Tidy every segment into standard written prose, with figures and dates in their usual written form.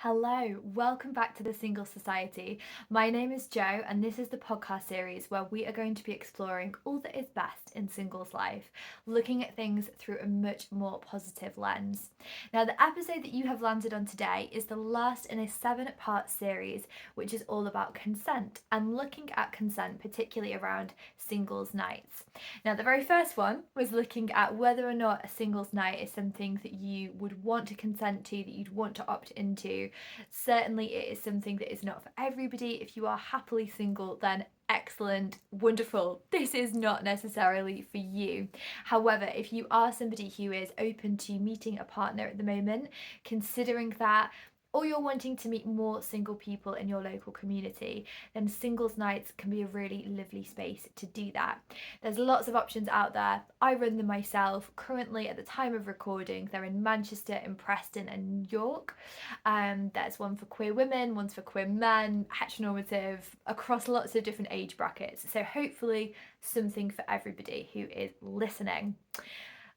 Hello, welcome back to the Single Society. My name is Jo, and this is the podcast series where we are going to be exploring all that is best in singles life, looking at things through a much more positive lens. Now, the episode that you have landed on today is the last in a 7-part series, which is all about consent and looking at consent, particularly around singles nights. Now, the very first one was looking at whether or not a singles night is something that you would want to consent to, that you'd want to opt into. Certainly, it is something that is not for everybody. If you are happily single, then excellent, wonderful. This is not necessarily for you. However, if you are somebody who is open to meeting a partner at the moment, considering that, or you're wanting to meet more single people in your local community, then singles nights can be a really lovely space to do that. There's lots of options out there. I run them myself. Currently, at the time of recording, they're in Manchester, in Preston, and New York. There's one for queer women, one's for queer men, heteronormative, across lots of different age brackets. So hopefully something for everybody who is listening.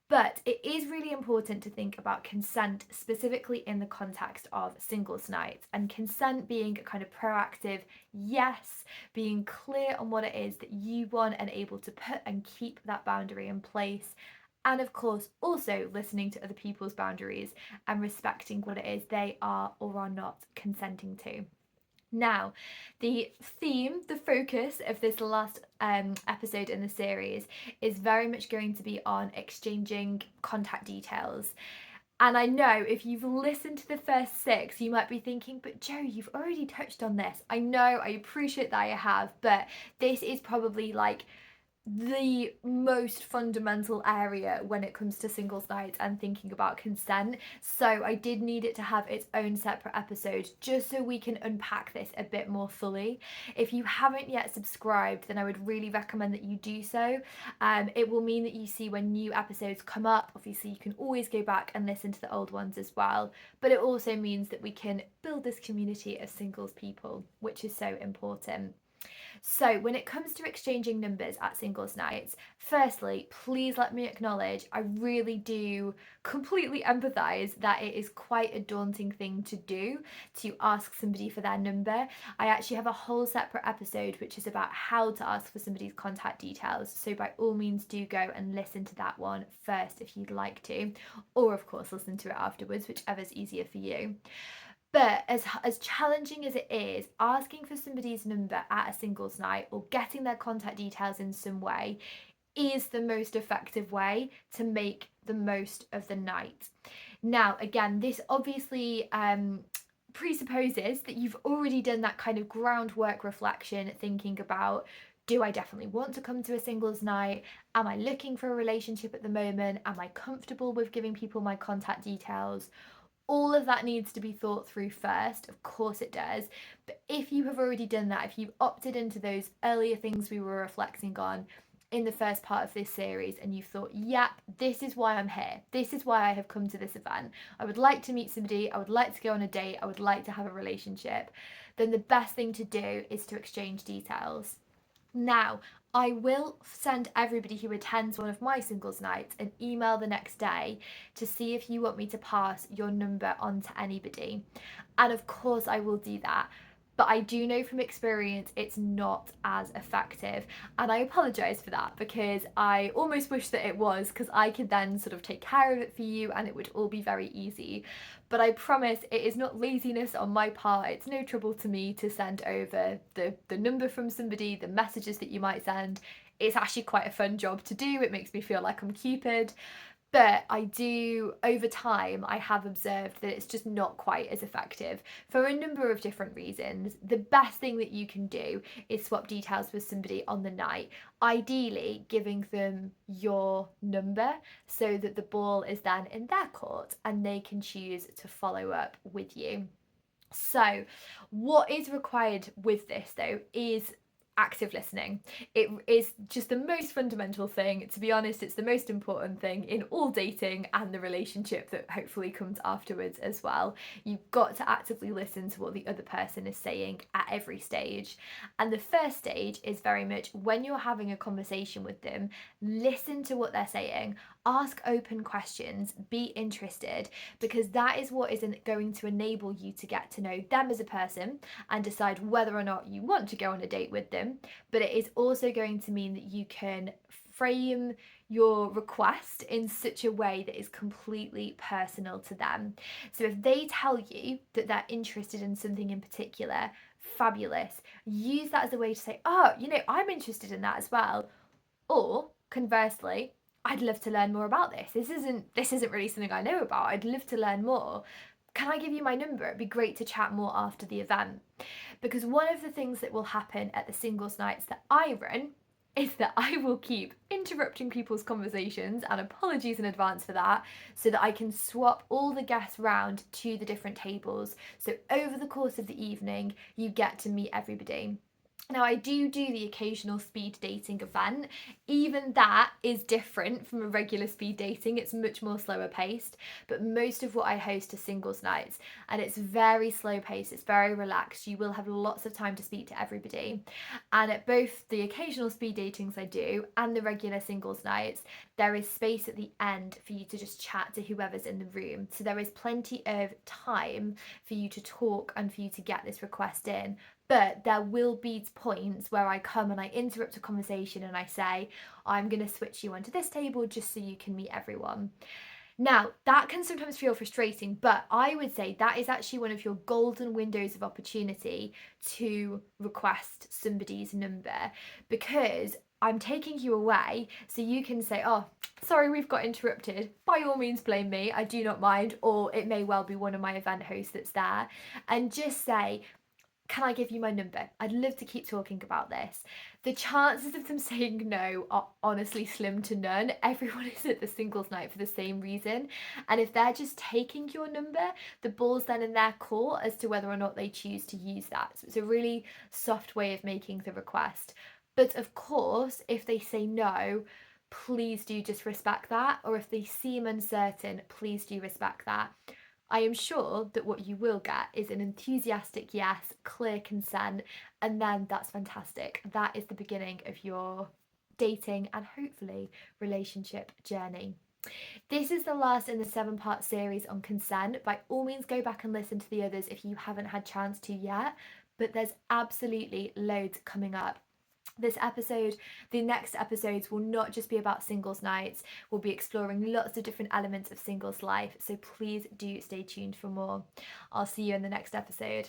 But it is really important to think about consent specifically in the context of singles nights, and consent being a kind of proactive yes, being clear on what it is that you want and able to put and keep that boundary in place. And of course, also listening to other people's boundaries and respecting what it is they are or are not consenting to. Now, the theme, the focus of this last episode in the series is very much going to be on exchanging contact details. And I know if you've listened to the first 6, you might be thinking, but Jo, you've already touched on this. I know, I appreciate that I have, but this is probably like the most fundamental area when it comes to singles nights and thinking about consent. So I did need it to have its own separate episode just so we can unpack this a bit more fully. If you haven't yet subscribed, then I would really recommend that you do so. It will mean that you see when new episodes come up. Obviously, you can always go back and listen to the old ones as well, but it also means that we can build this community of singles people, which is so important. So, when it comes to exchanging numbers at singles nights, firstly, please let me acknowledge I really do completely empathise that it is quite a daunting thing to do, to ask somebody for their number. I actually have a whole separate episode which is about how to ask for somebody's contact details, so by all means do go and listen to that one first if you'd like to, or of course listen to it afterwards, whichever's easier for you. But as challenging as it is, asking for somebody's number at a singles night or getting their contact details in some way is the most effective way to make the most of the night. Now, again, this obviously presupposes that you've already done that kind of groundwork reflection, thinking about, do I definitely want to come to a singles night? Am I looking for a relationship at the moment? Am I comfortable with giving people my contact details? All of that needs to be thought through first, of course it does. But if you have already done that, if you've opted into those earlier things we were reflecting on in the first part of this series, and you thought, yep, this is why I'm here, this is why I have come to this event, I would like to meet somebody, I would like to go on a date, I would like to have a relationship, then the best thing to do is to exchange details. Now, I will send everybody who attends one of my singles nights an email the next day to see if you want me to pass your number on to anybody. And of course, I will do that. But I do know from experience it's not as effective. And I apologise for that because I almost wish that it was, because I could then sort of take care of it for you and it would all be very easy. But I promise it is not laziness on my part. It's no trouble to me to send over the number from somebody, the messages that you might send. It's actually quite a fun job to do. It makes me feel like I'm Cupid. But I do, over time, I have observed that it's just not quite as effective for a number of different reasons. The best thing that you can do is swap details with somebody on the night, ideally giving them your number so that the ball is then in their court and they can choose to follow up with you. So, what is required with this though is active listening. It is just the most fundamental thing. To be honest, it's the most important thing in all dating and the relationship that hopefully comes afterwards as well. You've got to actively listen to what the other person is saying at every stage. And the first stage is very much when you're having a conversation with them, listen to what they're saying, ask open questions, be interested, because that is what is going to enable you to get to know them as a person and decide whether or not you want to go on a date with them. But it is also going to mean that you can frame your request in such a way that is completely personal to them. So if they tell you that they're interested in something in particular, fabulous. Use that as a way to say, oh, I'm interested in that as well. Or conversely, I'd love to learn more about this. This isn't really something I know about. I'd love to learn more. Can I give you my number? It'd be great to chat more after the event. Because one of the things that will happen at the singles nights that I run is that I will keep interrupting people's conversations, and apologies in advance for that, so that I can swap all the guests round to the different tables. So over the course of the evening, you get to meet everybody. Now, I do the occasional speed dating event. Even that is different from a regular speed dating. It's much more slower paced, but most of what I host are singles nights, and it's very slow paced. It's very relaxed. You will have lots of time to speak to everybody. And at both the occasional speed datings I do and the regular singles nights, there is space at the end for you to just chat to whoever's in the room. So there is plenty of time for you to talk and for you to get this request in. But there will be points where I come and I interrupt a conversation and I say, I'm going to switch you onto this table just so you can meet everyone. Now, that can sometimes feel frustrating, but I would say that is actually one of your golden windows of opportunity to request somebody's number, because I'm taking you away so you can say, oh, sorry, we've got interrupted. By all means, blame me. I do not mind. Or it may well be one of my event hosts that's there. And just say, can I give you my number? I'd love to keep talking about this. The chances of them saying no are honestly slim to none. Everyone is at the singles night for the same reason. And if they're just taking your number, the ball's then in their court as to whether or not they choose to use that. So it's a really soft way of making the request. But of course, if they say no, please do just respect that. Or if they seem uncertain, please do respect that. I am sure that what you will get is an enthusiastic yes, clear consent, and then that's fantastic. That is the beginning of your dating and hopefully relationship journey. This is the last in the 7-part series on consent. By all means, go back and listen to the others if you haven't had chance to yet, but there's absolutely loads coming up. The next episodes will not just be about singles nights. We'll be exploring lots of different elements of singles life, so please do stay tuned for more. I'll see you in the next episode.